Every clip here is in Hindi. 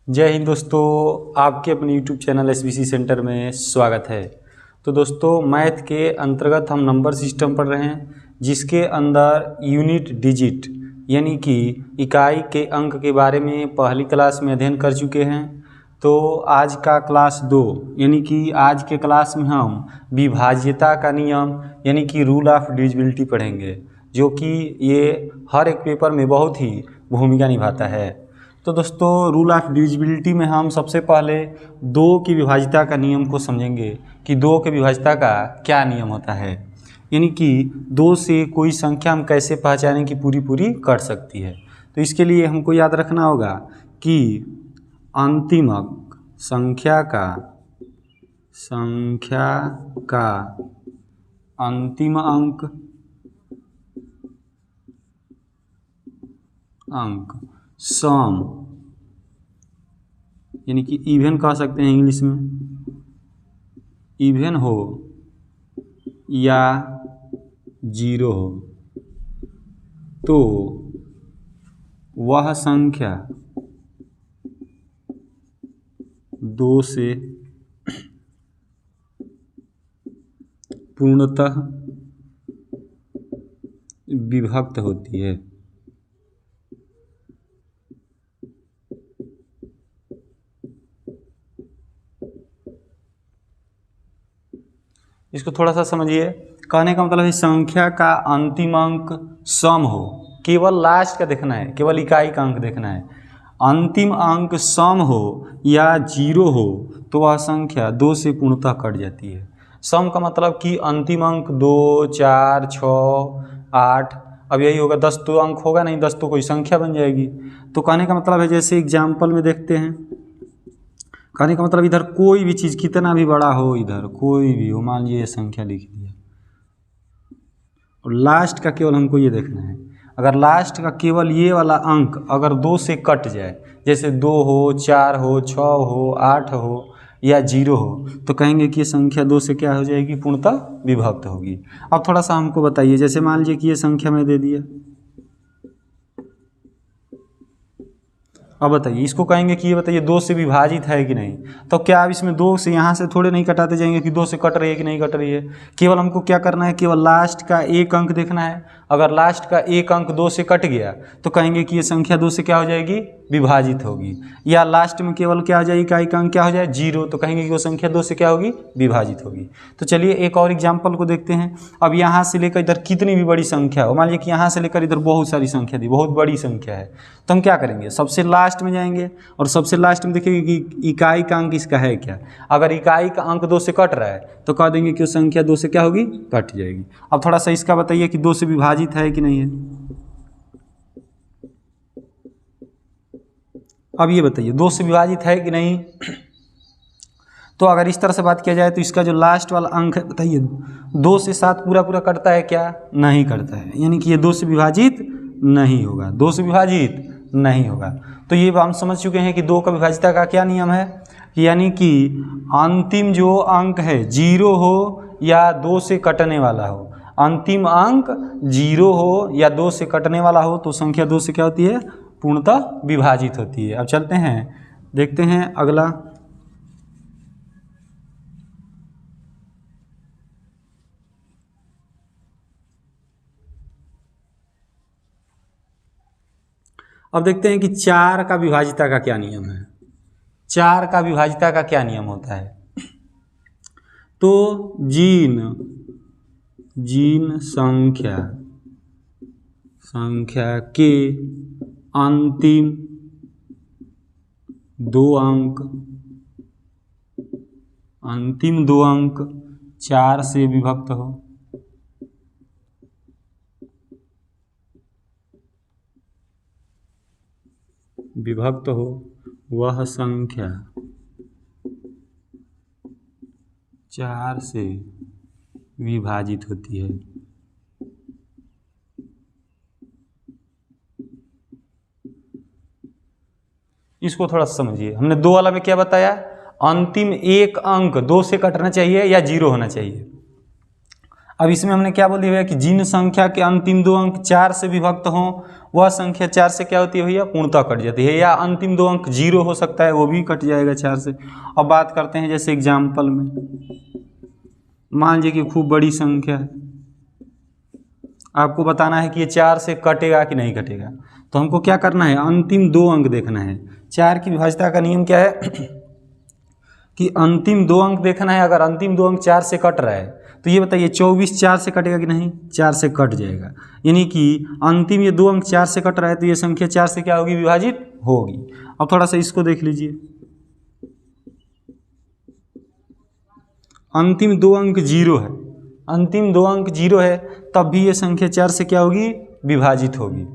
जय हिंद दोस्तों, आपके अपने YouTube चैनल SBC सेंटर में स्वागत है। तो दोस्तों, मैथ के अंतर्गत हम नंबर सिस्टम पढ़ रहे हैं, जिसके अंदर यूनिट डिजिट यानी कि इकाई के अंक के बारे में पहली क्लास में अध्ययन कर चुके हैं। तो आज का क्लास 2 यानी कि आज के क्लास में हम विभाज्यता का नियम यानी कि रूल ऑफ डिविजिबिलिटी पढ़ेंगे, जो कि ये हर एक पेपर में बहुत ही भूमिका निभाता है। तो दोस्तों, रूल ऑफ डिविजिबिलिटी में हम सबसे पहले 2 की विभाज्यता का नियम को समझेंगे कि 2 के विभाज्यता का क्या नियम होता है, यानी कि 2 से कोई संख्या हम कैसे पहचानें कि पूरी कट सकती है। तो इसके लिए हमको याद रखना होगा कि अंतिम अंक संख्या का अंतिम अंक सम यानी कि इवन कह सकते हैं इंग्लिश में, इवन हो या जीरो हो तो वह संख्या 2 से पूर्णतः विभक्त होती है। इसको थोड़ा सा समझिए। कहने का मतलब है संख्या का अंतिम अंक सम हो, केवल लास्ट का देखना है, केवल इकाई का अंक देखना है। अंतिम अंक सम हो या जीरो हो तो वह संख्या 2 से पूर्णतः कट जाती है। सम का मतलब कि अंतिम अंक 2, 4, 6, 8, अब यही होगा 10 तो अंक होगा नहीं, 10 तो कोई संख्या बन जाएगी। तो कहने का मतलब है, जैसे एग्जाम्पल में देखते हैं, कहने का मतलब इधर कोई भी चीज़ कितना भी बड़ा हो, इधर कोई भी हो, मान लीजिए संख्या लिख दिया और लास्ट का केवल हमको ये देखना है। अगर लास्ट का केवल ये वाला अंक अगर 2 से कट जाए, जैसे 2 हो, 4 हो, 6 हो, 8 हो या 0 हो, तो कहेंगे कि ये संख्या 2 से क्या हो जाएगी, पूर्णतः विभक्त होगी। अब थोड़ा सा हमको बताइए, जैसे मान लीजिए कि ये संख्या मैं दे दिया, अब बताइए इसको कहेंगे कि ये बताइए 2 से विभाजित है कि नहीं। तो क्या अब इसमें 2 से यहाँ से थोड़े नहीं कटाते जाएंगे कि 2 से कट रही है कि नहीं कट रही है। केवल हमको क्या करना है, केवल लास्ट का एक अंक देखना है। अगर लास्ट का एक अंक 2 से कट गया तो कहेंगे कि ये संख्या 2 से क्या हो जाएगी, विभाजित होगी। या लास्ट में केवल क्या हो जाएगी, इकाई का अंक क्या हो जाए, 0, तो कहेंगे कि वो संख्या 2 से क्या होगी, विभाजित होगी। तो चलिए एक और एग्जाम्पल को देखते हैं। अब यहाँ से लेकर इधर कितनी भी बड़ी संख्या हो, मान लीजिए कि यहाँ से लेकर इधर बहुत सारी संख्या दी, बहुत बड़ी संख्या है, तो हम क्या करेंगे, सबसे लास्ट में जाएंगे और सबसे लास्ट में देखेंगे कि इकाई का अंक इसका है क्या। अगर इकाई का अंक 2 से कट रहा है तो कह देंगे कि वो संख्या 2 से क्या होगी, कट जाएगी। अब थोड़ा सा इसका बताइए कि 2 से विभाजित है कि नहीं है। अब ये बताइए 2 से विभाजित है कि नहीं। तो अगर इस तरह से बात किया जाए तो इसका जो लास्ट वाला अंक है, बताइए 2 से 7 पूरा करता है क्या, नहीं करता है, यानी कि ये 2 से विभाजित नहीं होगा, 2 से विभाजित नहीं होगा। तो ये हम समझ चुके हैं कि 2 का विभाज्यता का क्या नियम है, यानी कि अंतिम जो अंक है 0 हो या 2 से कटने वाला हो, अंतिम अंक 0 हो या 2 से कटने वाला हो तो संख्या 2 से क्या होती है, पूर्णतः विभाजित होती है। अब चलते हैं, देखते हैं अगला। अब देखते हैं कि 4 का विभाज्यता का क्या नियम है। 4 का विभाज्यता का क्या नियम होता है। तो जिन संख्या के अंतिम 2 अंक 4 से विभक्त हो वह संख्या 4 से विभाजित होती है। इसको थोड़ा समझिए। हमने 2 वाला में क्या बताया, अंतिम एक अंक 2 से कटना चाहिए या 0 होना चाहिए। अब इसमें हमने क्या बोल दिया भैया कि जिन संख्या के अंतिम दो अंक 4 से विभक्त हों वह संख्या 4 से क्या होती है भैया, पूर्णतः कट जाती है, या अंतिम दो अंक 0 हो सकता है वो भी कट जाएगा 4 से। अब बात करते हैं जैसे एग्जाम्पल में, मान लीजिए कि खूब बड़ी संख्या है, आपको बताना है कि ये 4 से कटेगा कि नहीं कटेगा। तो हमको क्या करना है, अंतिम दो अंक देखना है। 4 की विभाज्यता का नियम क्या है कि अंतिम दो अंक देखना है। अगर अंतिम दो अंक 4 से कट रहा है तो ये बताइए 24 4 से कटेगा कि नहीं, 4 से कट जाएगा। यानी कि अंतिम ये दो अंक 4 से कट रहा है तो ये संख्या 4 से क्या होगी, विभाजित होगी। अब थोड़ा सा इसको देख लीजिए, अंतिम दो अंक 0 है, अंतिम दो अंक 0 है, तब भी ये संख्या 4 से क्या होगी, विभाजित होगी।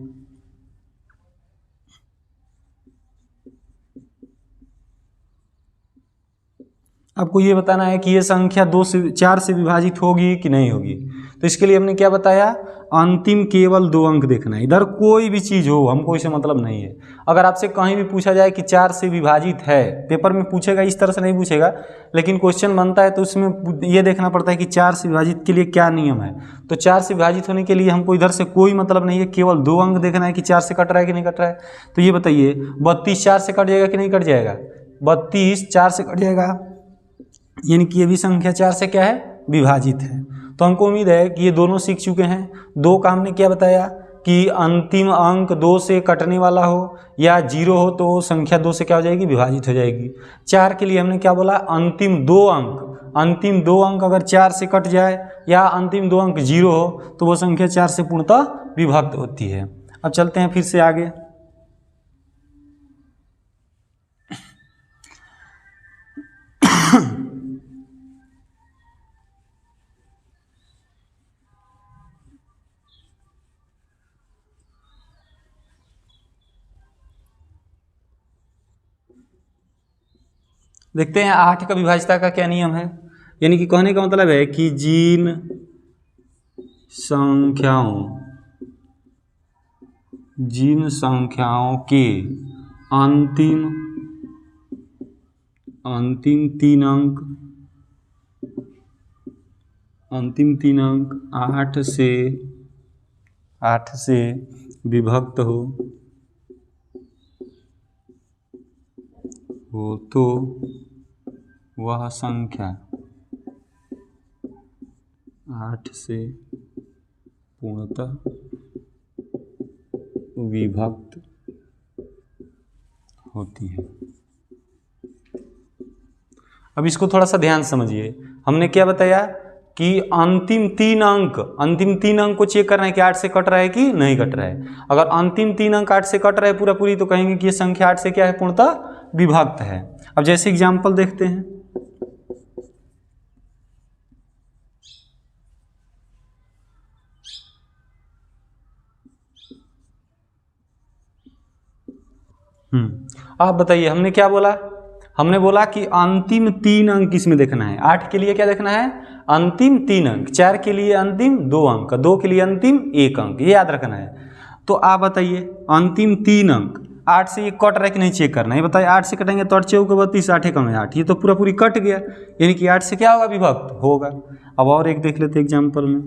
आपको ये बताना है कि ये संख्या 2 से 4 से विभाजित होगी कि नहीं होगी। तो इसके लिए हमने क्या बताया, अंतिम केवल दो अंक देखना है। इधर कोई भी चीज़ हो हमको इससे मतलब नहीं है। अगर आपसे कहीं भी पूछा जाए कि 4 से विभाजित है, पेपर में पूछेगा, इस तरह से नहीं पूछेगा, लेकिन क्वेश्चन बनता है तो उसमें ये देखना पड़ता है कि 4 से विभाजित के लिए क्या नियम है। तो 4 से विभाजित होने के लिए हमको इधर से कोई मतलब नहीं है, केवल दो अंक देखना है कि 4 से कट रहा है कि नहीं कट रहा है। तो ये बताइए 32 4 से कट जाएगा कि नहीं कट जाएगा, 32 4 से कट जाएगा, यानी कि ये भी संख्या 4 से क्या है, विभाजित है। तो हमको उम्मीद है कि ये दोनों सीख चुके हैं। दो का हमने क्या बताया कि अंतिम अंक 2 से कटने वाला हो या 0 हो तो संख्या 2 से क्या हो जाएगी, विभाजित हो जाएगी। 4 के लिए हमने क्या बोला, अंतिम दो अंक अगर 4 से कट जाए या अंतिम दो अंक 0 हो तो वो संख्या 4 से पूर्णतः विभक्त होती है। अब चलते हैं फिर से आगे। देखते हैं 8 का विभाज्यता का क्या नियम है। यानी कि कहने का मतलब है कि जिन संख्याओं के अंतिम तीन अंक 8 से विभक्त हो तो वह संख्या 8 से पूर्णतः विभक्त होती है। अब इसको थोड़ा सा ध्यान समझिए। हमने क्या बताया कि अंतिम तीन अंक को चेक करना है कि 8 से कट रहा है कि नहीं कट रहा है। अगर अंतिम 3 अंक 8 से कट रहा है पूरी तो कहेंगे कि ये संख्या 8 से क्या है, पूर्णतः विभक्त है। अब जैसे एग्जाम्पल देखते हैं, आप बताइए हमने क्या बोला, हमने बोला कि अंतिम 3 अंक इसमें देखना है। 8 के लिए क्या देखना है, अंतिम 3 अंक, 4 के लिए अंतिम 2 अंक, 2 के लिए अंतिम 1 अंक, ये याद रखना है। तो आप बताइए अंतिम 3 अंक 8 से ये कट रहा है कि नहीं चेक करना है। बताइए 8 से कटेंगे तो 8 चौके 32, 8 कम है 8, ये तो पूरी कट गया, यानी कि 8 से क्या होगा, विभक्त होगा। अब और एक देख लेते एग्जाम्पल में,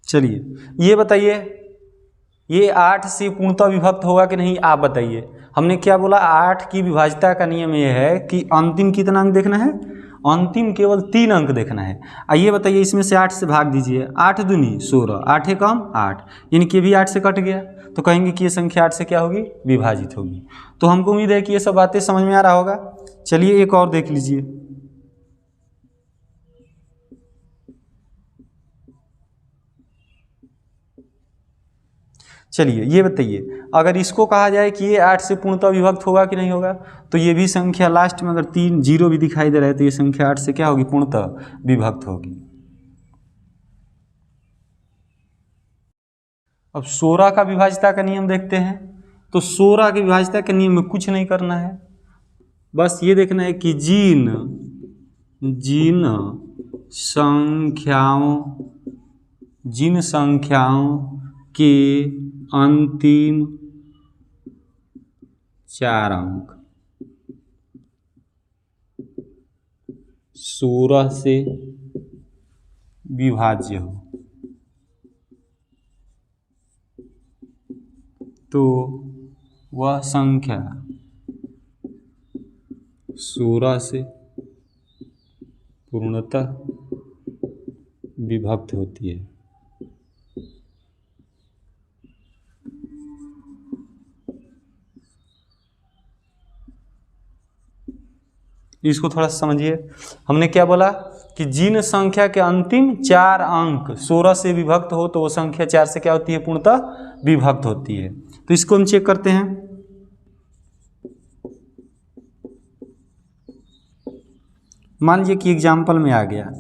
चलिए ये बताइए ये 8 से पूर्णतः विभक्त होगा कि नहीं, आप बताइए। हमने क्या बोला, 8 की विभाज्यता का नियम ये है कि अंतिम कितना अंक देखना है, अंतिम केवल 3 अंक देखना है। आइए बताइए इसमें से 8 से भाग दीजिए, 8 दूनी 16, 8 कम 8, यानी कि भी 8 से कट गया, तो कहेंगे कि ये संख्या 8 से क्या होगी, विभाजित होगी। तो हमको उम्मीद है कि ये सब बातें समझ में आ रहा होगा। चलिए एक और देख लीजिए, चलिए ये बताइए अगर इसको कहा जाए कि ये 8 से पूर्णतः विभक्त होगा कि नहीं होगा, तो ये भी संख्या लास्ट में अगर 3 0 भी दिखाई दे रहा है तो ये संख्या 8 से क्या होगी, पूर्णतः विभक्त होगी। अब 16 का विभाज्यता का नियम देखते हैं। तो 16 की विभाज्यता के नियम में कुछ नहीं करना है, बस ये देखना है कि जिन संख्याओं के अंतिम 4 अंक 16 से विभाज्य हो तो वह संख्या 16 से पूर्णतः विभक्त होती है। इसको थोड़ा समझिए। हमने क्या बोला कि जिन संख्या के अंतिम 4 अंक 16 से विभक्त हो तो वो संख्या 4 से क्या होती है, पूर्णतः विभक्त होती है। तो इसको हम चेक करते हैं। मान लीजिए कि एग्जाम्पल में आ गया,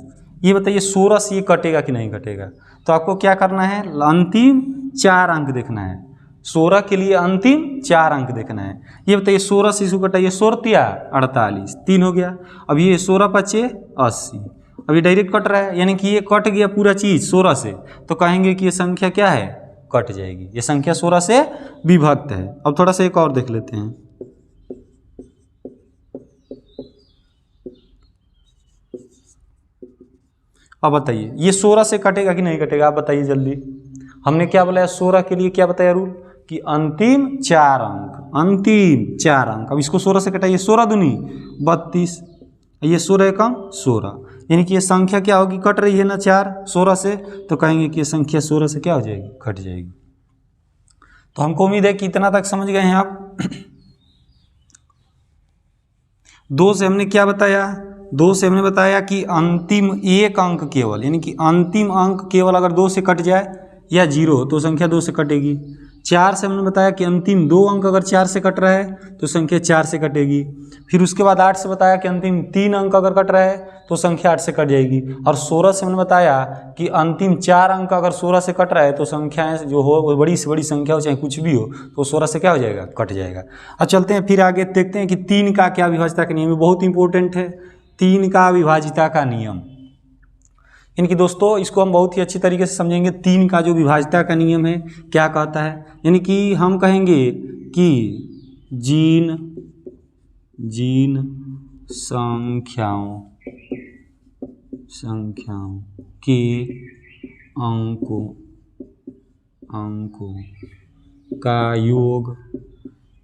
ये बताइए 16 से ये कटेगा कि नहीं कटेगा। तो आपको क्या करना है, अंतिम 4 अंक देखना है। 16 के लिए अंतिम 4 अंक देखना है। ये बताइए 16 से इसको कटाइए, 16 48 3 हो गया। अब ये 16 × 80, अब ये डायरेक्ट कट रहा है, यानी कि ये कट गया पूरा चीज़ 16 से, तो कहेंगे कि ये संख्या क्या है, कट जाएगी। ये संख्या 16 से विभक्त है। अब थोड़ा सा एक और देख लेते हैं। अब बताइए ये 16 से कटेगा कि नहीं कटेगा, आप बताइए जल्दी। हमने क्या बोला है 16 के लिए, क्या बताया रूल कि अंतिम 4 अंक, अंतिम 4 अंक। अब इसको 16 से कटाइए, 16 दूनी 32, ये 16 कम 16, यानी कि ये संख्या क्या होगी, कट रही है ना 4 16 से, तो कहेंगे कि ये संख्या 16 से क्या हो जाएगी, कट जाएगी। तो हमको उम्मीद है कि इतना तक समझ गए हैं आप। 2 से हमने क्या बताया, 2 से हमने बताया कि अंतिम 1 अंक केवल, यानी कि अंतिम अंक केवल अगर 2 से कट जाए या 0 तो संख्या 2 से कटेगी। 4 से हमने बताया कि अंतिम 2 अंक अगर 4 से कट रहा है तो संख्या 4 से कटेगी। फिर उसके बाद 8 से बताया कि अंतिम 3 अंक अगर कट रहा है तो संख्या 8 से कट जाएगी। और 16 से हमने बताया कि अंतिम 4 अंक अगर 16 से कट रहा है तो संख्याएं जो हो वो बड़ी से बड़ी संख्या हो चाहे कुछ भी हो तो 16 से क्या हो जाएगा, कट जाएगा। अब चलते हैं फिर आगे देखते हैं कि 3 का क्या विभाज्यता का नियम है, बहुत इंपॉर्टेंट है 3 का विभाज्यता का नियम। इनकी दोस्तों इसको हम बहुत ही अच्छी तरीके से समझेंगे। 3 का जो विभाज्यता का नियम है क्या कहता है, यानी कि हम कहेंगे कि जिन संख्याओं के अंकों का योग,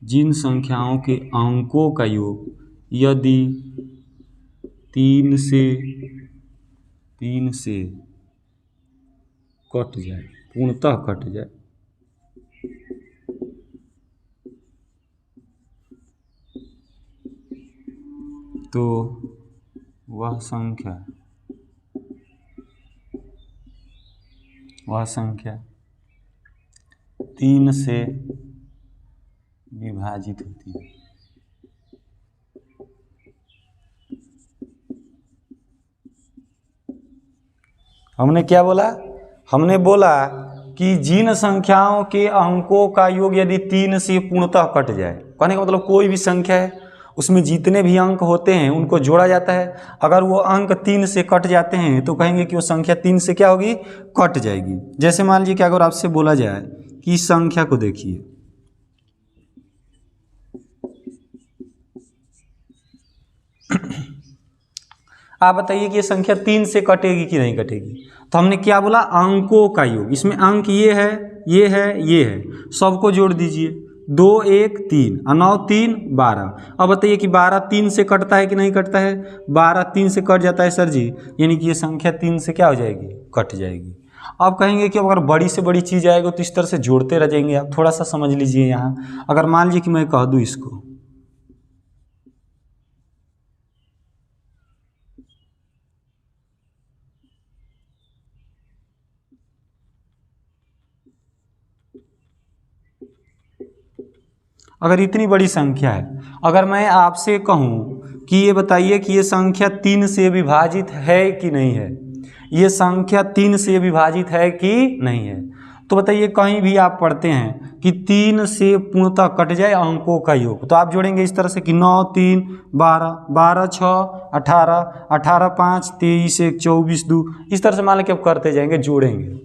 जिन संख्याओं के अंकों का योग यदि 3 से कट जाए, पूर्णतः कट जाए, तो वह संख्या 3 से विभाजित होती है। हमने क्या बोला, हमने बोला कि जिन संख्याओं के अंकों का योग यदि 3 से पूर्णतः कट जाए, कहने का मतलब कोई भी संख्या है उसमें जितने भी अंक होते हैं उनको जोड़ा जाता है। अगर वो अंक 3 से कट जाते हैं तो कहेंगे कि वो संख्या 3 से क्या होगी, कट जाएगी। जैसे मान लीजिए कि अगर आपसे बोला जाए कि इस संख्या को देखिए, आप बताइए कि ये संख्या 3 से कटेगी कि नहीं कटेगी। तो हमने क्या बोला, अंकों का योग, इसमें अंक ये है, ये है, ये है, सबको जोड़ दीजिए। 2 1 3 और 9 3 12। अब बताइए कि 12 3 से कटता है कि नहीं कटता है, 12 3 से कट जाता है सर जी, यानी कि ये संख्या 3 से क्या हो जाएगी, कट जाएगी। अब कहेंगे कि अगर बड़ी से बड़ी चीज़ आएगी तो इस तरह से जोड़ते रह जाएंगे। आप थोड़ा सा समझ लीजिए यहाँ, अगर मान लीजिए कि मैं कह दूँ इसको, अगर इतनी बड़ी संख्या है, अगर मैं आपसे कहूँ कि ये बताइए कि ये संख्या 3 से विभाजित है कि नहीं है, ये संख्या 3 से विभाजित है कि नहीं है, तो बताइए कहीं भी आप पढ़ते हैं कि 3 से पूर्णतः कट जाए अंकों का योग, तो आप जोड़ेंगे इस तरह से कि 9 3 12, 12 6 18, 18 5 23 1 24 2, इस तरह से मान लें कि आप करते जाएंगे, जोड़ेंगे।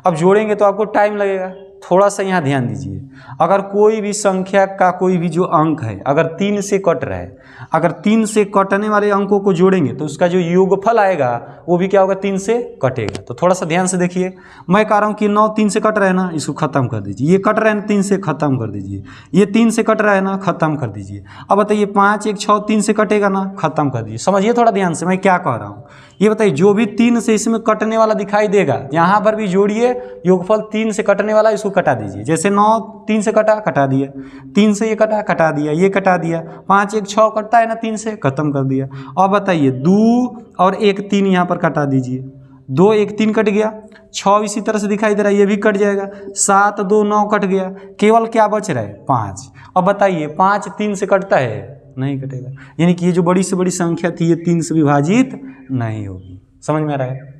अब जोड़ेंगे तो आपको टाइम लगेगा, थोड़ा सा यहाँ ध्यान दीजिए, अगर कोई भी संख्या का कोई भी जो अंक है अगर 3 से कट रहा है, अगर 3 से कटने वाले अंकों को जोड़ेंगे तो उसका जो योगफल आएगा वो भी क्या होगा, 3 से कटेगा। तो थोड़ा सा ध्यान से देखिए, मैं कह रहा हूँ कि 9 3 से कट रहा है ना, इसको खत्म कर दीजिए। ये कट रहा है ना 3 से, खत्म कर दीजिए। ये 3 से कट रहा है ना, खत्म कर दीजिए। अब बताइए 5 1 6 3 से कटेगा ना, खत्म कर दीजिए। समझिए थोड़ा ध्यान से मैं क्या कह रहा हूँ। ये बताइए जो भी 3 से इसमें कटने वाला दिखाई देगा, यहाँ पर भी जोड़िए योगफल 3 से कटने वाला, इसको कटा दीजिए। जैसे 9 3 से कटा, कटा दिया। 3 से ये कटा, कटा दिया। ये कटा दिया। 5 1 6 कटता है ना 3 से, खत्म कर दिया। और बताइए 2 और 1 3 यहाँ पर कटा दीजिए। 2 1 3 कट गया। 6 इसी तरह से दिखाई दे रहा है, ये भी कट जाएगा। 7 2 9 कट गया। केवल क्या बच रहा है, 5। अब बताइए 5 3 से कटता है, नहीं कटेगा। यानी कि ये जो बड़ी से बड़ी संख्या थी ये 3 से विभाजित नहीं होगी। समझ में आ रहा है।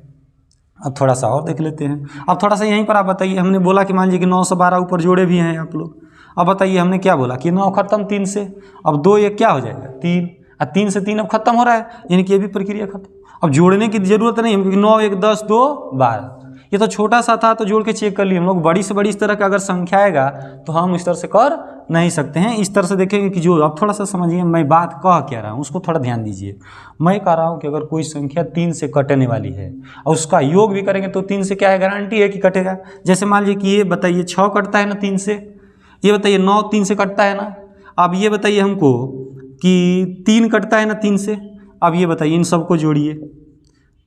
अब थोड़ा सा और देख लेते हैं। अब थोड़ा सा यहीं पर आप बताइए, हमने बोला कि मान लीजिए कि 9 से 12 ऊपर जोड़े भी हैं आप लोग। अब बताइए हमने क्या बोला कि 9 खत्म 3 से। अब 2 1 क्या हो जाएगा, 3। और 3 से 3 अब खत्म हो रहा है, यानी कि ये भी प्रक्रिया खत्म। अब जोड़ने की जरूरत नहीं है, क्योंकि 9 1 10 2 12। ये तो छोटा सा था तो जोड़ के चेक कर लिए हम लोग। बड़ी से बड़ी इस तरह का अगर संख्या आएगा तो हम इस तरह से कर नहीं सकते हैं। इस तरह से देखेंगे कि जो, अब थोड़ा सा समझिए मैं बात कह क्या रहा हूँ, उसको थोड़ा ध्यान दीजिए। मैं कह रहा हूँ कि अगर कोई संख्या 3 से कटने वाली है और उसका योग भी करेंगे तो 3 से क्या है, गारंटी है कि कटेगा। जैसे मान लीजिए कि ये बताइए 6 कटता है ना 3 से, ये बताइए 9 3 से कटता है ना। अब ये बताइए हमको कि 3 कटता है ना 3 से। अब ये बताइए इन सबको जोड़िए।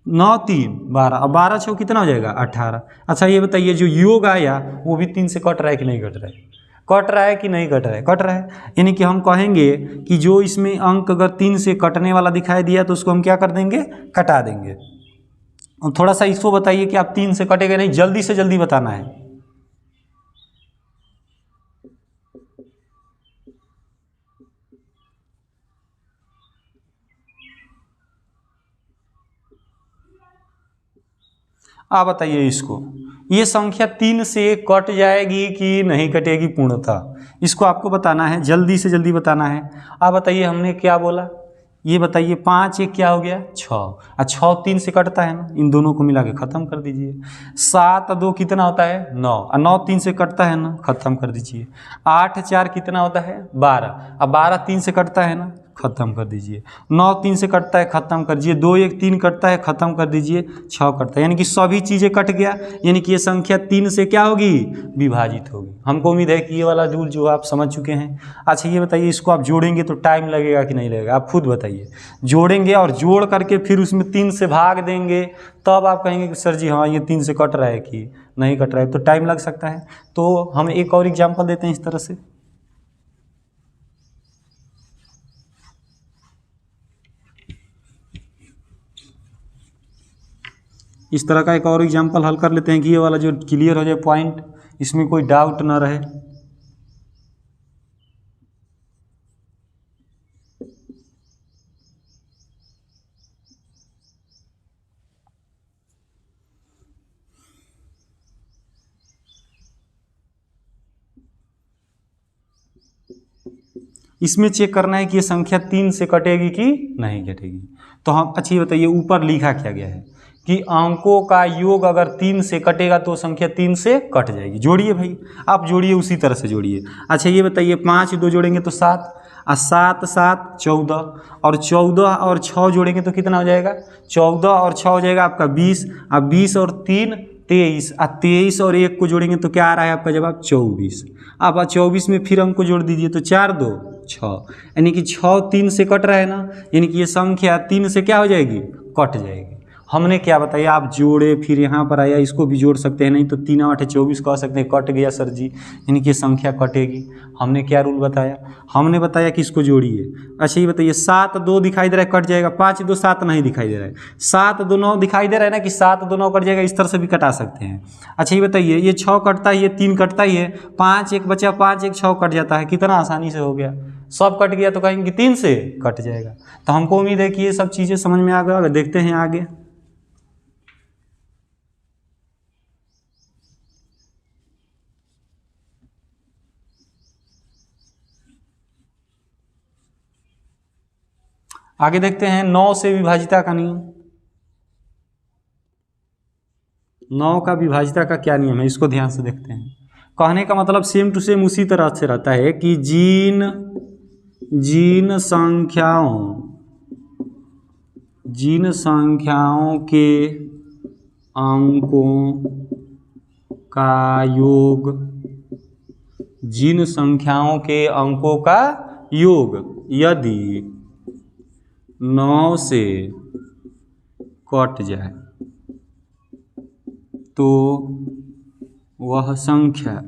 9 3 12, अब 12 6 कितना हो जाएगा, 18। अच्छा ये बताइए जो योग आया वो भी 3 से कट रहा है कि नहीं कट रहा है, कट रहा है कि नहीं कट रहा है, कट रहा है। यानी कि हम कहेंगे कि जो इसमें अंक अगर 3 से कटने वाला दिखाई दिया तो उसको हम क्या कर देंगे, कटा देंगे। और थोड़ा सा इसको बताइए कि आप 3 से कटेगा नहीं, जल्दी से जल्दी बताना है। आप बताइए इसको, ये संख्या 3 से कट जाएगी कि नहीं कटेगी पूर्णतः, इसको आपको बताना है, जल्दी से जल्दी बताना है। आप बताइए हमने क्या बोला, ये बताइए 5 1 क्या हो गया, 6। और 6 3 से कटता है ना, इन दोनों को मिला के खत्म कर दीजिए। 7 2 कितना होता है, 9। और 9 3 से कटता है ना, खत्म कर दीजिए। 8 4 कितना होता है, 12। अब 12 3 से कटता है ना, खत्म कर दीजिए। 9 3 से कटता है, खत्म कर दीजिए। 2 1 3 कटता है, खत्म कर दीजिए। 6 कटता है, यानी कि सभी चीज़ें कट गया। यानी कि ये संख्या 3 से क्या होगी, विभाजित होगी। हमको उम्मीद है कि ये वाला रूल जो आप समझ चुके हैं। अच्छा ये बताइए इसको आप जोड़ेंगे तो टाइम लगेगा कि नहीं लगेगा, आप खुद बताइए। जोड़ेंगे और जोड़ करके फिर उसमें 3 से भाग देंगे, तब आप कहेंगे कि सर जी हाँ ये 3 से कट रहा है कि नहीं कट रहा है, तो टाइम लग सकता है। तो हम एक और एग्जाम्पल देते हैं इस तरह से। इस तरह का एक और एग्जाम्पल हल कर लेते हैं कि ये वाला जो क्लियर हो जाए पॉइंट, इसमें कोई डाउट ना रहे। इसमें चेक करना है कि ये संख्या 3 से कटेगी कि नहीं कटेगी। तो हम अच्छी बताइए ऊपर लिखा क्या गया है कि अंकों का योग अगर 3 से कटेगा तो संख्या 3 से कट जाएगी। जोड़िए भाई, आप जोड़िए, उसी तरह से जोड़िए। अच्छा ये बताइए 5 2 जोड़ेंगे तो 7, और 7 7 14, और 14 और 6 जोड़ेंगे तो कितना हो जाएगा, 14 और 6 हो जाएगा आपका 20, और 20 और 3 23, और 23 और 1 को जोड़ेंगे तो क्या आ रहा है आपका जवाब, 24। अब 24 में फिर अंक को जोड़ दीजिए तो 4 2 6, यानी कि 6 3 से कट रहा है ना, यानी कि ये संख्या 3 से क्या हो जाएगी, कट जाएगी। हमने क्या बताया, आप जोड़े फिर यहाँ पर आया, इसको भी जोड़ सकते हैं, नहीं तो 3 8 24 कह सकते हैं, कट गया सर जी, यानी कि संख्या कटेगी। हमने क्या रूल बताया, हमने बताया कि इसको जोड़िए। अच्छा ये बताइए 7 2 दिखाई दे रहा है, कट जाएगा। 5 2 7 नहीं दिखाई दे रहा है, 7 2 9 दिखाई दे रहा है ना, कि 7 2 9 कट जाएगा, इस तरह से भी कटा सकते हैं। अच्छा ये बताइए ये 6 कटता है, ये 3 कटता ही है, 5 1 बचा, 5 1 6 कट जाता है, कितना आसानी से हो गया, सब कट गया तो कहेंगे 3 से कट जाएगा। तो हमको उम्मीद है कि ये सब चीज़ें समझ में आ गया। देखते हैं आगे। आगे देखते हैं 9 से विभाजिता का नियम। 9 का विभाजिता का क्या नियम है, इसको ध्यान से देखते हैं। कहने का मतलब सेम टू सेम उसी तरह से रहता है कि जिन संख्याओं के अंकों का योग, जिन संख्याओं के अंकों का योग यदि 9 से कट जाए तो वह संख्या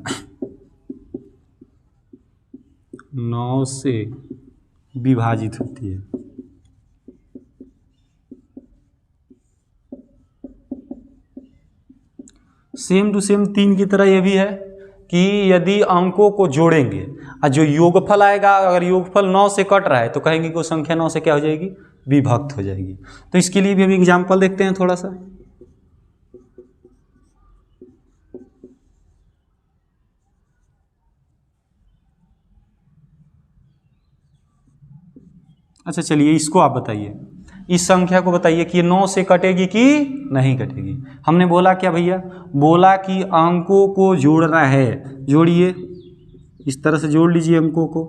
9 से विभाजित होती है। सेम टू सेम 3 की तरह यह भी है कि यदि अंकों को जोड़ेंगे और जो योगफल आएगा, अगर योगफल 9 से कट रहा है तो कहेंगे कि वो संख्या 9 से क्या हो जाएगी, विभक्त हो जाएगी। तो इसके लिए भी हम एग्जाम्पल देखते हैं थोड़ा सा। अच्छा चलिए, इसको आप बताइए, इस संख्या को बताइए कि ये 9 से कटेगी कि नहीं कटेगी। हमने बोला क्या भैया, बोला कि अंकों को जोड़ना है। जोड़िए, इस तरह से जोड़ लीजिए अंकों को।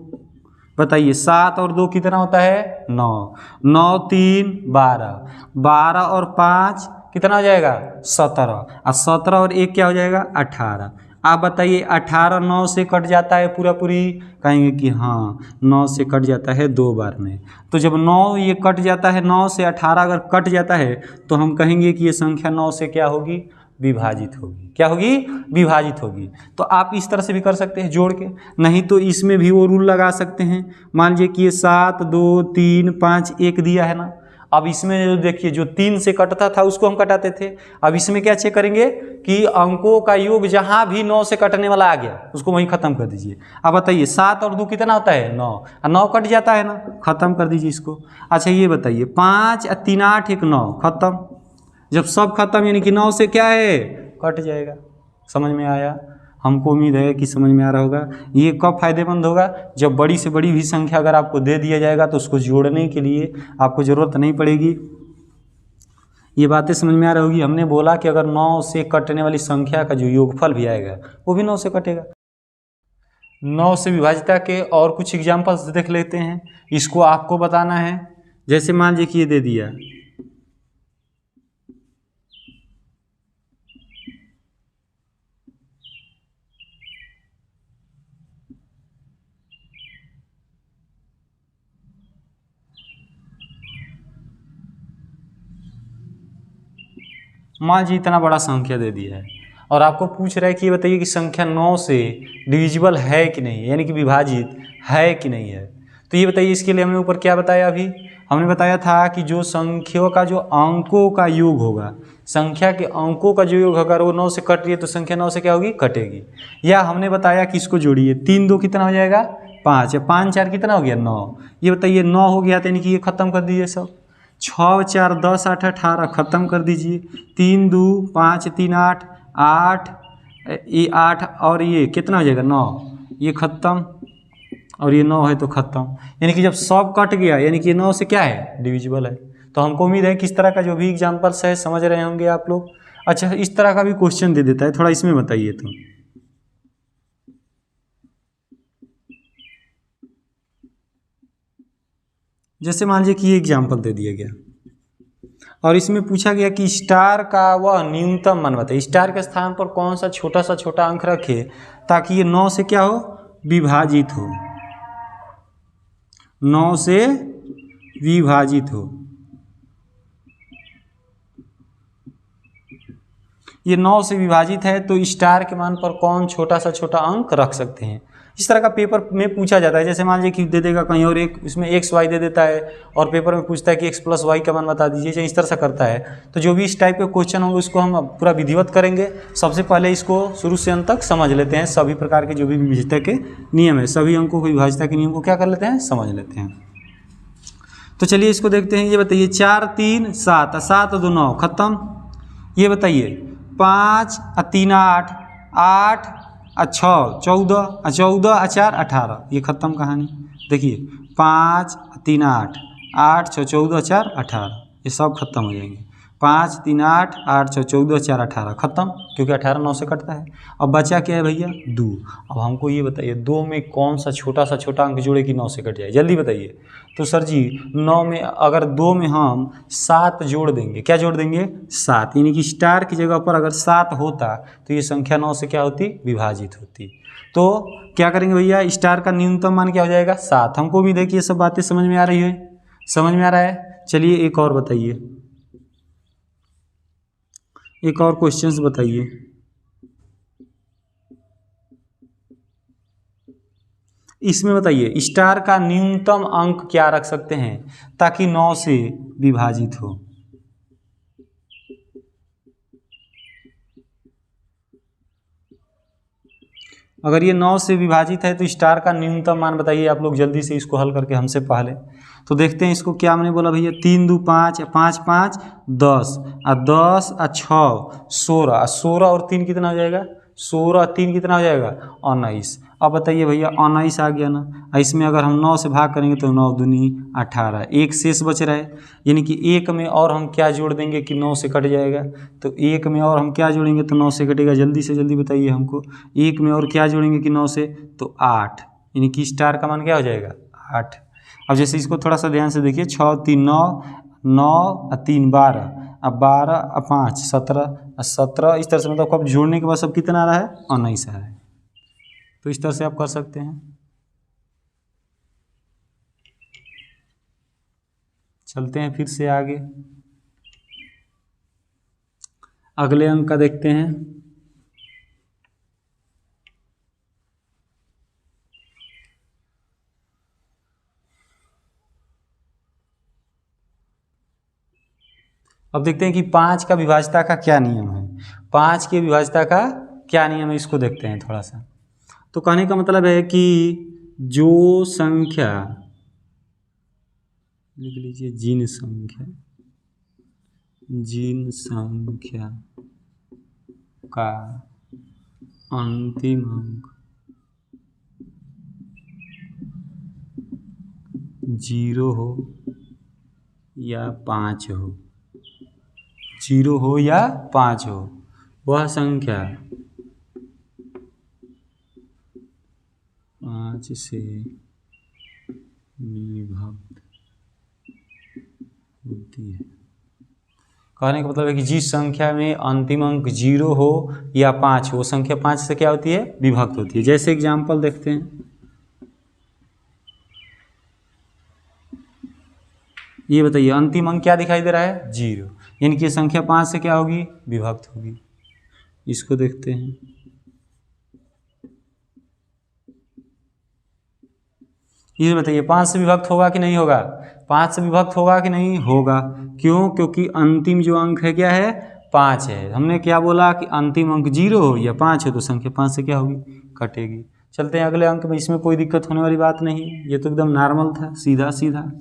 बताइए 7 और 2 कितना होता है, 9। 9 3 12, 12 और 5 कितना हो जाएगा, 17, और 17 और 1 क्या हो जाएगा, 18। आप बताइए 18 9 से कट जाता है पूरा पूरी, कहेंगे कि हाँ 9 से कट जाता है 2 बार में। तो जब 9 ये कट जाता है, 9 से 18 अगर कट जाता है तो हम कहेंगे कि ये संख्या 9 से क्या होगी, विभाजित होगी। क्या होगी, विभाजित होगी। तो आप इस तरह से भी कर सकते हैं जोड़ के, नहीं तो इसमें भी वो रूल लगा सकते हैं। मान लीजिए कि ये 7 2 3 5 1 दिया है ना, अब इसमें जो देखिए जो 3 से कटता था उसको हम कटाते थे। अब इसमें क्या चेक करेंगे कि अंकों का योग जहां भी 9 से कटने वाला आ गया उसको वहीं खत्म कर दीजिए। अब बताइए 7 और 2 कितना होता है, 9, और 9 कट जाता है ना, खत्म कर दीजिए इसको। अच्छा ये बताइए 5 और 3 8 1 9, खत्म। जब सब खत्म यानी कि 9 से क्या है, कट जाएगा। समझ में आया? हमको उम्मीद है कि समझ में आ रहा होगा। ये कब फायदेमंद होगा, जब बड़ी से बड़ी भी संख्या अगर आपको दे दिया जाएगा तो उसको जोड़ने के लिए आपको ज़रूरत नहीं पड़ेगी। ये बातें समझ में आ रही होगी। हमने बोला कि अगर 9 से कटने वाली संख्या का जो योगफल भी आएगा वो भी 9 से कटेगा। 9 से विभाजिता के और कुछ एग्जाम्पल्स देख लेते हैं, इसको आपको बताना है। जैसे मान लीजिए कि ये दे दिया, मान लीजिए इतना बड़ा संख्या दे दिया है और आपको पूछ रहा है कि ये बताइए कि संख्या 9 से डिविजिबल है कि नहीं, यानी कि विभाजित है कि नहीं है। तो ये बताइए, इसके लिए हमने ऊपर क्या बताया, अभी हमने बताया था कि जो संख्याओं का जो अंकों का योग होगा, संख्या के अंकों का जो योग होगा वो 9 से कट रही है तो संख्या 9 से क्या होगी, कटेगी। या हमने बताया कि इसको जोड़िए, 3 2 कितना हो जाएगा, 5, या 5 4 कितना हो गया, 9। ये बताइए 9 हो गया तो यानी कि ये खत्म कर दीजिए सब। 6 4 10 8 18, खत्म कर दीजिए। 3 2 5 3 8 8, ये 8 और ये कितना हो जाएगा, 9, ये खत्म, और ये 9 है तो खत्म। यानी कि जब सब कट गया यानी कि 9 से क्या है, डिविजिबल है। तो हमको उम्मीद है कि इस तरह का जो भी एग्जाम्पल्स है समझ रहे होंगे आप लोग। अच्छा, इस तरह का भी क्वेश्चन दे देता है, थोड़ा इसमें बताइए। तो जैसे मान लीजिए कि ये एग्जाम्पल दे दिया गया और इसमें पूछा गया कि स्टार का वह न्यूनतम मान बताइए, स्टार के स्थान पर कौन सा छोटा अंक रखे ताकि ये 9 से क्या हो, विभाजित हो, 9 से विभाजित हो। ये 9 से विभाजित है तो स्टार के मान पर कौन छोटा अंक रख सकते हैं। इस तरह का पेपर में पूछा जाता है। जैसे मान लीजिए कि दे देगा कहीं और एक, इसमें एक्स वाई दे देता है और पेपर में पूछता है कि एक्स प्लस वाई का मान बता दीजिए, इस तरह से करता है। तो जो भी इस टाइप के क्वेश्चन होंगे उसको हम पूरा विधिवत करेंगे। सबसे पहले इसको शुरू से अंत तक समझ लेते हैं, सभी प्रकार के जो भी विभाज्यता के नियम है, सभी अंकों की विभाज्यता के नियम को क्या कर लेते हैं, समझ लेते हैं। तो चलिए इसको देखते हैं। ये बताइए 4 3 7, 7 2 9, खत्म। ये बताइए 5 और 3 8, 8 और 6 14, 14 और 4 18, ये खत्म कहानी। देखिए 5 3 8, 8 6 14 4 18, ये सब खत्म हो जाएंगे। 5 3 8, 8 6 14, 4 18, खत्म, क्योंकि 18 9 से कटता है। अब बचा क्या है भैया 2। अब हमको ये बताइए 2 में कौन सा छोटा अंक जोड़े कि 9 से कट जाए, जल्दी बताइए। तो सर जी 9 में अगर 2 में हम 7 जोड़ देंगे, क्या जोड़ देंगे 7, यानी कि स्टार की जगह पर अगर 7 होता तो ये संख्या 9 से क्या होती विभाजित होती। तो क्या करेंगे भैया स्टार का न्यूनतम मान क्या हो जाएगा 7। हमको भी देखिए सब बातें समझ में आ रही है, समझ में आ रहा है। चलिए एक और बताइए, एक और क्वेश्चंस बताइए। इसमें बताइए स्टार का न्यूनतम अंक क्या रख सकते हैं ताकि 9 से विभाजित हो। अगर ये 9 से विभाजित है तो स्टार का न्यूनतम मान बताइए आप लोग, जल्दी से इसको हल करके हमसे पहले। तो देखते हैं इसको, क्या मैंने बोला भैया 3 2 5, 5 5 10, 10 6 16, 16 और 3 कितना हो जाएगा 16, 3 कितना हो जाएगा 19। अब बताइए भैया 19 आ गया ना, इसमें अगर हम 9 से भाग करेंगे तो 9 दूनी 18, एक शेष बच रहा है, यानी कि एक में और हम क्या जोड़ देंगे कि 9 से कट जाएगा। तो एक में और हम क्या जोड़ेंगे तो 9 से कटेगा, जल्दी से जल्दी बताइए हमको। एक में और क्या जोड़ेंगे कि 9 से, तो 8, यानी कि स्टार का मान क्या हो जाएगा 8। अब जैसे इसको थोड़ा सा ध्यान से देखिए, 6 3 9, 9 3 12, अब 12 5 17, 17, इस तरह से मतलब अब जोड़ने के बाद सब कितना आ रहा है 19 आ रहा है। तो इस तरह से आप कर सकते हैं। चलते हैं फिर से आगे, अगले अंक का देखते हैं। अब देखते हैं कि 5 का विभाज्यता का क्या नियम है, 5 के विभाज्यता का क्या नियम है, इसको देखते हैं थोड़ा सा। तो कहने का मतलब है कि जो संख्या, लिख लीजिए जिन संख्या का अंतिम अंक 0 हो या 5 हो, 0 हो या 5 हो, वह संख्या 5 से विभक्त होती है। कहने का मतलब है कि जिस संख्या में अंतिम अंक 0 हो या 5 हो, वो संख्या 5 से क्या होती है विभक्त होती है। जैसे एग्जाम्पल देखते हैं, ये बताइए अंतिम अंक क्या दिखाई दे रहा है 0, यानी कि संख्या 5 से क्या होगी विभक्त होगी। इसको देखते हैं, ये बताइए 5 से विभक्त होगा कि नहीं होगा, 5 से विभक्त होगा कि नहीं होगा। क्यों, क्योंकि अंतिम जो अंक है क्या है 5 है। हमने क्या बोला कि अंतिम अंक 0 हो या 5 हो तो संख्या 5 से क्या होगी कटेगी। चलते हैं अगले अंक में, इसमें कोई दिक्कत होने वाली बात नहीं, ये तो एकदम नॉर्मल था, सीधा सीधा।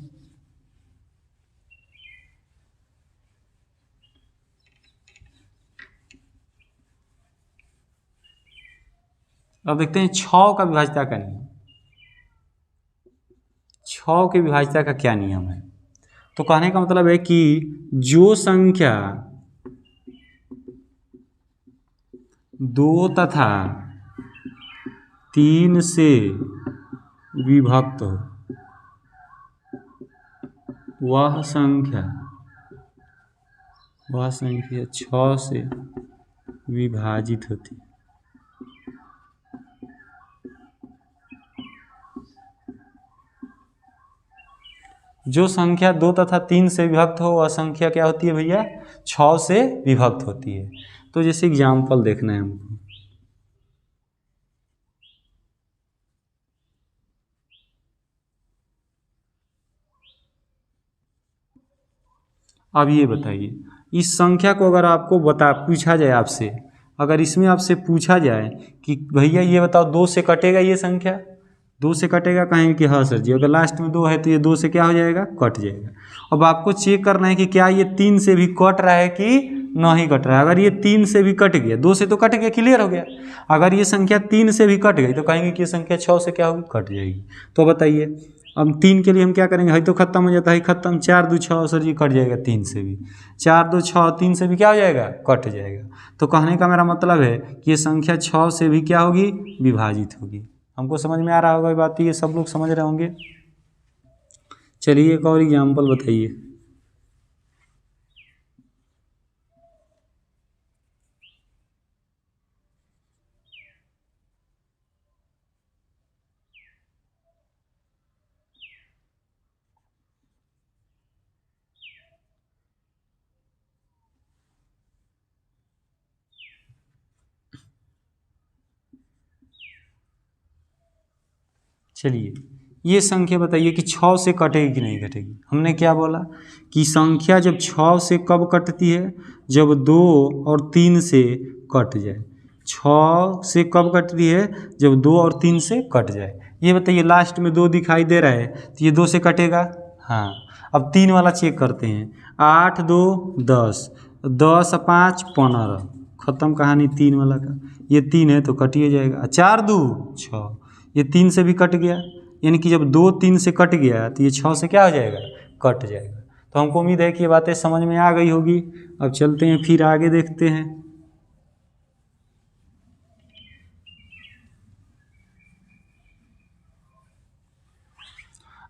अब देखते हैं 6 का विभाज्यता का नियम, 6 के विभाज्यता का क्या नियम है। तो कहने का मतलब है कि जो संख्या 2 तथा 3 से विभक्त हो, वह संख्या 6 से विभाजित होती है। जो संख्या 2 तथा 3 से विभक्त हो वह संख्या क्या होती है भैया 6 से विभक्त होती है। तो जैसे एग्जाम्पल देखना है हमको, अब ये बताइए इस संख्या को अगर आपको पूछा जाए आपसे, अगर इसमें आपसे पूछा जाए कि भैया ये बताओ 2 से कटेगा ये संख्या, 2 से कटेगा, कहेंगे कि हाँ सर जी, अगर लास्ट में 2 है तो ये 2 से क्या हो जाएगा कट जाएगा। अब आपको चेक करना है कि क्या ये 3 से भी कट रहा है कि नहीं कट रहा है। अगर ये 3 से भी कट गया, 2 से तो कट गया, क्लियर हो गया। अगर ये संख्या 3 से भी कट गई तो कहेंगे कि ये संख्या 6 से क्या होगी कट जाएगी। तो बताइए अब 3 के लिए हम क्या करेंगे, है तो खत्म हो जाता है, खत्म, 4 2 6 सर जी कट जाएगा 3 से भी, 4 2 6 3 से भी क्या हो जाएगा, कट जाएगा। तो कहने का मेरा मतलब है कि ये संख्या 6 से भी क्या होगी, विभाजित होगी। हमको समझ में आ रहा होगा ये बात, ये सब लोग समझ रहे होंगे। चलिए एक और एग्जाम्पल बताइए। चलिए ये संख्या बताइए कि 6 से कटेगी कि नहीं कटेगी। हमने क्या बोला कि संख्या जब 6 से कब कटती है, जब 2 और 3 से कट जाए। 6 से कब कटती है, जब 2 और 3 से कट जाए। ये बताइए लास्ट में 2 दिखाई दे रहा है तो ये 2 से कटेगा, हाँ। अब 3 वाला चेक करते हैं, 8 2 10, 10 5 15, खत्म कहानी 3 वाला का। ये 3 है तो कट ही जाएगा, 4 2 6, ये 3 से भी कट गया, यानी कि जब 2 3 से कट गया तो ये 6 से क्या हो जाएगा, कट जाएगा। तो हमको उम्मीद है कि ये बातें समझ में आ गई होगी। अब चलते हैं फिर आगे देखते हैं।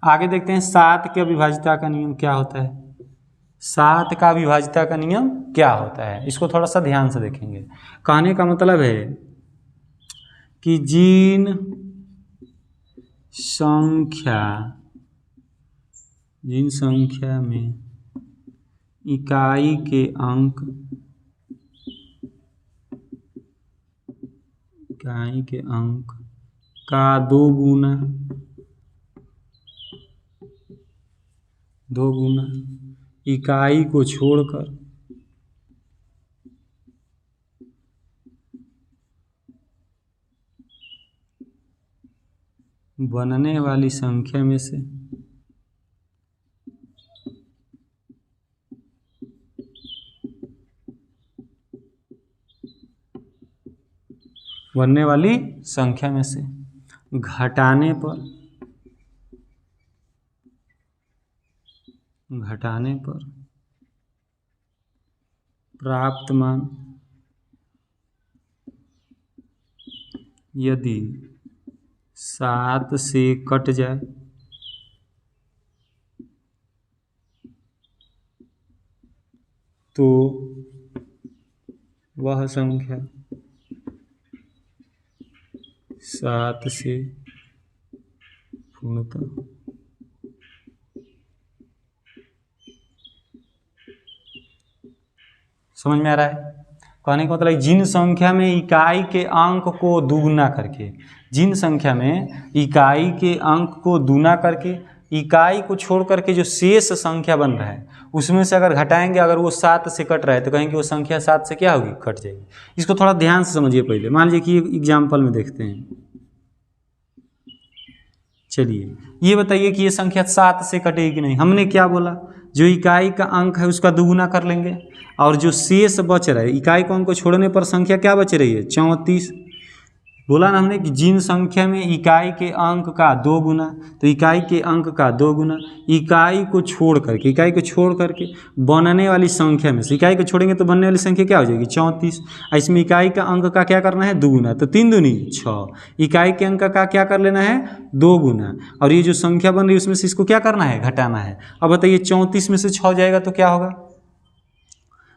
आगे देखते हैं 7 के अविभाज्यता का नियम क्या होता है। 7 का अविभाज्यता का नियम क्या होता है, इसको थोड़ा सा ध्यान से देखेंगे। कहने का मतलब है कि जिन संख्या में इकाई के अंक का 2 गुना इकाई को छोड़कर बनने वाली संख्या में से घटाने पर प्राप्त मान यदि 7 से कट जाए तो वह संख्या 7 से पूर्णतः समझ में आ रहा है। कहने का मतलब जिन संख्या में इकाई के अंक को दुगुना करके, जिन संख्या में इकाई के अंक को दूना करके इकाई को छोड़ करके जो शेष संख्या बन रहा है उसमें से अगर घटाएंगे, अगर वो 7 से कट रहा है तो कहेंगे वो संख्या 7 से क्या होगी, कट जाएगी। इसको थोड़ा ध्यान से समझिए। पहले मान लीजिए कि एग्जाम्पल में देखते हैं। चलिए ये बताइए कि ये संख्या 7 से कटेगी कि नहीं। हमने क्या बोला, जो इकाई का अंक है उसका दुगुना कर लेंगे और जो शेष बच रहा है, इकाई को अंक को छोड़ने पर संख्या क्या बच रही है, 34। बोला ना हमने कि जिन संख्या में इकाई के अंक का 2 गुना, तो इकाई के अंक का 2 गुना इकाई को छोड़ करके बनने वाली संख्या में से, इकाई को छोड़ेंगे तो बनने वाली संख्या क्या हो जाएगी, 34। इसमें इकाई का अंक का क्या करना है, 2 गुना, तो 3 दूनी 6। इकाई के अंक का क्या कर लेना है, 2 गुना, और ये जो संख्या बन रही है उसमें से इसको क्या करना है, घटाना है। अब बताइए 34 में से 6 जाएगा तो क्या होगा,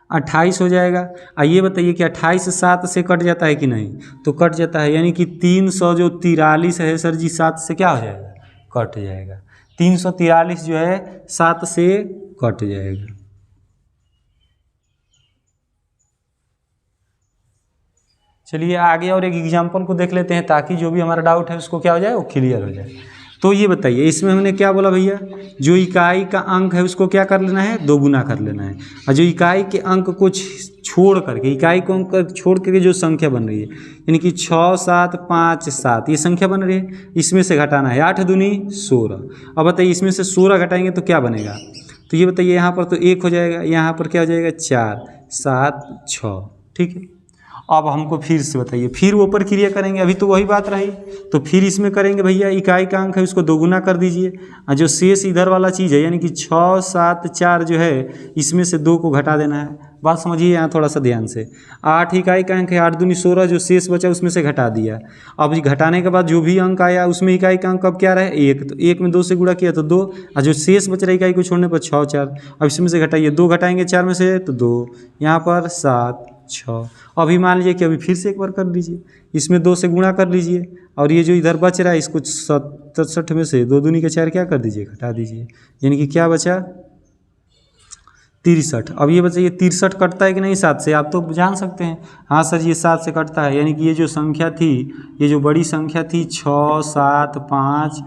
28 हो जाएगा। ये बताइए कि 28 7 से कट जाता है कि नहीं, तो कट जाता है, यानी कि 343 है सर जी 7 से क्या हो जाएगा, कट जाएगा। 343 जो है 7 से कट जाएगा। चलिए आगे और एक एग्जाम्पल को देख लेते हैं ताकि जो भी हमारा डाउट है उसको क्या हो जाए, वो क्लियर हो जाए। तो ये बताइए इसमें हमने क्या बोला भैया, जो इकाई का अंक है उसको क्या कर लेना है, 2 गुना कर लेना है, और जो इकाई के अंक को छोड़ करके, इकाई को अंक छोड़ करके जो संख्या बन रही है, यानी कि 6 7 5 7 ये संख्या बन रही है, इसमें से घटाना है, 8 दूनी 16। अब बताइए इसमें से 16 घटाएंगे तो क्या बनेगा, तो ये बताइए यहाँ पर तो 1 हो जाएगा, यहाँ पर क्या हो जाएगा 4 7 6, ठीक है। अब हमको फिर से बताइए, फिर वो प्रक्रिया करेंगे, अभी तो वही बात रही। तो फिर इसमें करेंगे भैया, इकाई का अंक है उसको दोगुना कर दीजिए, और जो शेष इधर वाला चीज़ है यानी कि 6, 7, 4 जो है इसमें से 2 को घटा देना है। बात समझिए यहाँ थोड़ा सा ध्यान से। 8 इकाई का अंक है, 8 दूनी 16, जो शेष बचा उसमें से घटा दिया। अब घटाने के बाद जो भी अंक आया उसमें इकाई का अंक अब क्या रहे 1, तो 1 में 2 से गुणा किया तो 2, और जो शेष बच रहा इकाई को छोड़ने पर 6, 4। अब इसमें से घटाइए, 2 घटाएंगे 4 में से तो 2, यहाँ पर 7, 6। अभी मान लीजिए कि अभी फिर से एक बार कर लीजिए, इसमें 2 से गुणा कर लीजिए, और ये जो इधर बच रहा है इसको 67 में से 2 दूनी के 4 क्या कर दीजिए, घटा दीजिए, यानी कि क्या बचा 63। अब ये बताइए 63 कटता है कि नहीं 7 से, आप तो जान सकते हैं। हाँ सर ये 7 से कटता है, यानी कि ये जो संख्या थी, ये जो बड़ी संख्या थी 6, 7, 5,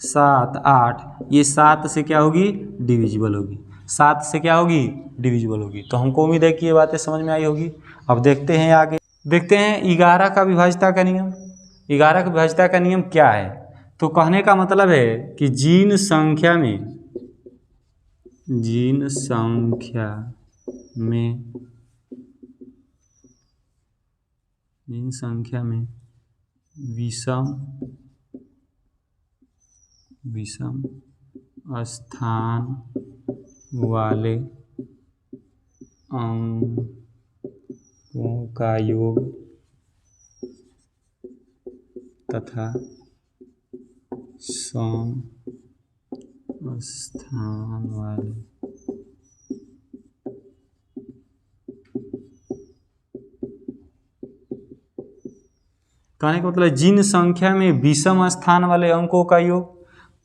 7, 8, ये 7 से क्या होगी डिविजिबल होगी, 7 से क्या होगी डिविजिबल होगी। तो हमको उम्मीद है कि ये बातें समझ में आई होगी। अब देखते हैं आगे, देखते हैं 11 का विभाज्यता का नियम। 11 का विभाज्यता का नियम क्या है? तो कहने का मतलब है कि जिन संख्या में विषम स्थान वाले अंकों का योग तथा सम स्थान वाले कहने का मतलब जिन संख्या में विषम स्थान वाले अंकों का योग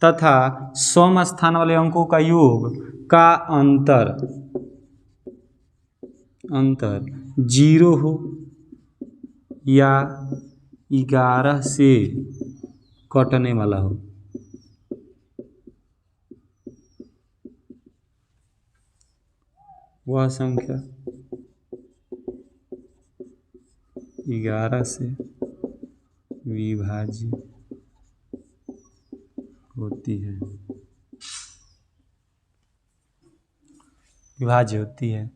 तथा सम स्थान वाले अंकों का योग का अंतर 0 हो या 11 से कटने वाला हो, वह संख्या 11 से विभाज्य होती है,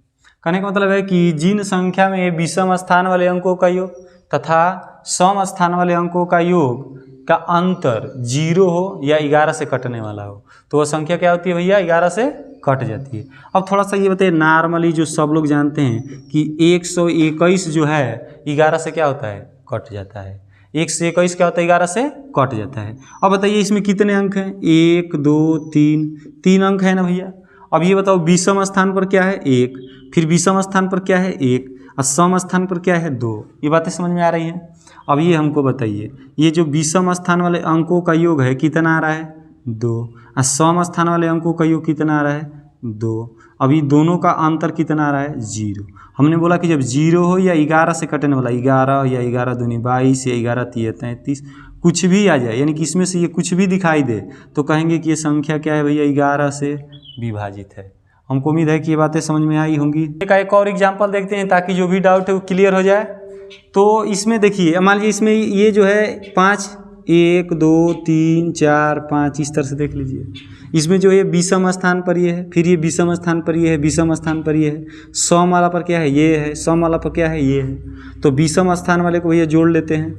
कहने का मतलब है कि जिन संख्या में विषम स्थान वाले अंकों का योग तथा सम स्थान वाले अंकों का योग का अंतर 0 हो या 11 से कटने वाला हो, तो वह संख्या क्या होती है भैया 11 से कट जाती है। अब थोड़ा सा ये बताइए, नॉर्मली जो सब लोग जानते हैं कि 121 जो है 11 से क्या होता है कट जाता है, 121 क्या होता है 11 से कट जाता है। अब बताइए इसमें कितने अंक हैं, 1, 2, 3 अंक है ना भैया। अब ये बताओ विषम स्थान पर क्या है 1, फिर विषम स्थान पर क्या है 1, और सम स्थान पर क्या है 2। ये बातें समझ में आ रही हैं। अब ये हमको बताइए, ये जो विषम स्थान वाले अंकों का योग है कितना आ रहा है 2, और सम स्थान वाले अंकों का योग कितना आ रहा है 2। अब ये दोनों का अंतर कितना आ रहा है 0। हमने बोला कि जब 0 हो या 11 से कटने वाला, 11 या 11 दूनी 22 या 11 तिया 33, कुछ भी आ जाए, यानी कि इसमें से ये कुछ भी दिखाई दे तो कहेंगे कि ये संख्या क्या है भैया 11 से विभाजित है। हमको उम्मीद है कि ये बातें समझ में आई होंगी। एक और एग्जाम्पल देखते हैं ताकि जो भी डाउट है वो क्लियर हो जाए। तो इसमें देखिए, मान लीजिए इसमें ये जो है 5, 1, 2, 3, 4, 5 इस तरह से देख लीजिए। इसमें जो है विषम स्थान पर ये है, फिर ये विषम स्थान पर ये है, विषम स्थान पर ये है, सम वाला पर क्या है ये है, सम वाला पर क्या है ये है। तो विषम स्थान वाले को भैया जोड़ लेते हैं,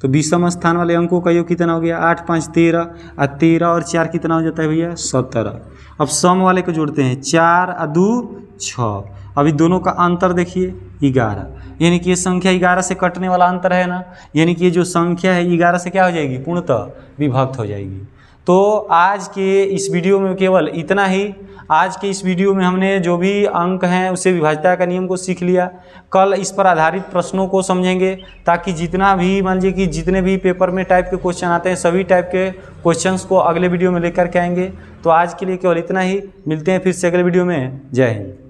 तो विषम स्थान वाले अंकों का योग कितना हो गया 8, 5, 13, और 13 और 4 कितना हो जाता है भैया 17। अब सम वाले को जोड़ते हैं, 4 और 2 6। अभी दोनों का अंतर देखिए 11, यानी कि ये संख्या 11 से कटने वाला अंतर है ना, यानी कि ये जो संख्या है 11 से क्या हो जाएगी पूर्णतः विभक्त हो जाएगी। तो आज के इस वीडियो में केवल इतना ही। आज के इस वीडियो में हमने जो भी अंक हैं उससे विभाज्यता का नियम को सीख लिया। कल इस पर आधारित प्रश्नों को समझेंगे ताकि जितना भी मान लीजिए कि जितने भी पेपर में टाइप के क्वेश्चन आते हैं सभी टाइप के क्वेश्चंस को अगले वीडियो में लेकर के आएंगे। तो आज के लिए केवल इतना ही, मिलते हैं फिर से अगले वीडियो में। जय हिंद।